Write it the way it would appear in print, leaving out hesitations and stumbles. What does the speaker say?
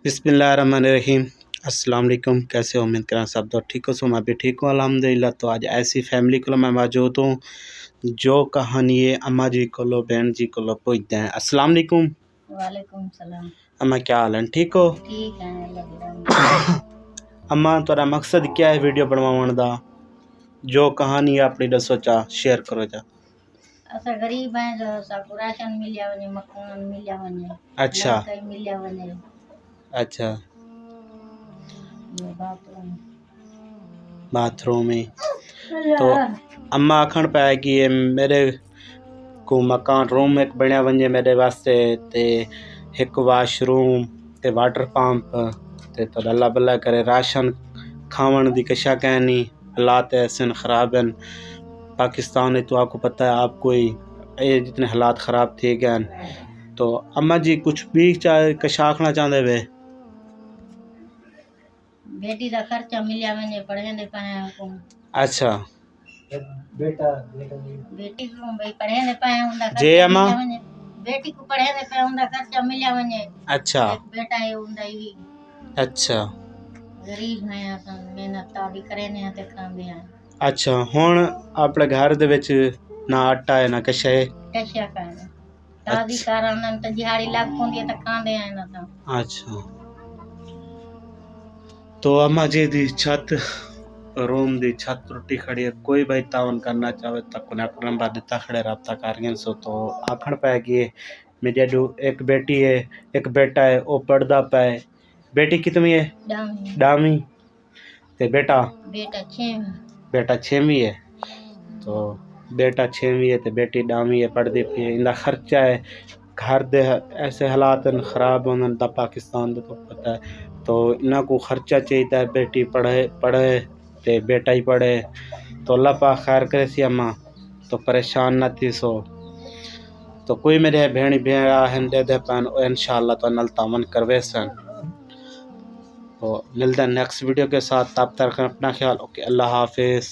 बिस्मिल्लाहिर्रहमानिर्रहीम। अस्सलाम वालेकुम। कैसे हो? उम्मीद करें सब तो ठीक हो। सो मैं भी ठीक हूँ अल्हम्दुलिल्लाह। तो आज ऐसी फैमिली को मैं मौजूद हूँ जो कहानी है अम्मा जी को लो बहन जी को लो पूछते हैं। अस्सलाम वालेकुम। वालेकुम सलाम। अम्मा क्या हाल है? ठीक हो? ठीक है अल्लाह। अम्मा तुम्हारा मकसद क्या है वीडियो बनवाने का? जो कहानी है अपनी दसो चा शेयर करो जा। असां गरीब आहियूं जो असांखे राशन मिलिया वञे, मकान मिलिया वञे, अच्छा नलका मिलिया वञे, अच्छा। ये बाथरूम में तो अम्मा आखण पाया कि ये मेरे को मकान रूम एक बनया वञे मेरे वास्ते ते एक वाशरूम ते वाटर पंप ते तो अल्लाह भला करे राशन खावन दी कशा कहनी हालात ऐसे ख़राब हैं पाकिस्तान में। तो आपको पता है आप कोई ये जितने हालात ख़राब थे गए। तो अम्मा जी कुछ भी चाहे कशा आखना चाहते वे? बेटी का खर्चा मिलिया वञे, पढ़े पाया को। अच्छा बेटी को भाई पढ़े पाया उनका जे खर्चा अम्मा मिलिया वञे, बेटी को पढ़े पाया उनका खर्चा मिलिया वञे। अच्छा एक बेटा है उनका ही अच्छा गरीब है, असां मेहनत ਤਾਂ ਵੀ ਕਰੇ ਨੇ ਤੇ ਖਾਂਦੇ ਆ। अच्छा ਹੁਣ ਆਪਣੇ घर ਦੇ ਵਿੱਚ ना आटा है ना कशा है। ਕਸ਼ਾ ਕਰ ਤਾਦੀ ਕਾਰਨ ਤਾਂ ਦਿਹਾੜੀ ਲੱਗ ਪਉਂਦੀ ਤਾਂ ਖਾਂਦੇ ਆ ਨਾ ਤਾਂ। अच्छा तो अम्मा जी दी छत रूम दी छत टुटी खड़ी है। कोई भाई तावन करना चाहे तो कनेक्ट नंबर दिता खड़े रब्ता कर सो। तो आखण पाए कि मेरे जो एक बेटी है एक बेटा है वो पढ़दा पाए। बेटी कितनी है? डामी ते बेटा बेटा 6वीं है। तो बेटा 6वीं है ते बेटी डामी है पढ़दी पई है। इंदा खर्चा है घर दे ऐसे हालात ख़राब होने दा पाकिस्तान दे तो पता है। तो इन्ना को खर्चा चाहिए है बेटी पढ़े पढ़े ते बेटा ही पढ़े। तो अल्लाह पाक खैर करे सी अम्मा तो परेशान न थी सो। तो कोई मेरे भेणी भेड़ा हैं दे दे पैन इंशाअल्लाह तो नल तामन करवे सन। तो मिलते हैं नेक्स्ट वीडियो के साथ। तब तक अपना ख्याल। ओके अल्लाह हाफिज़।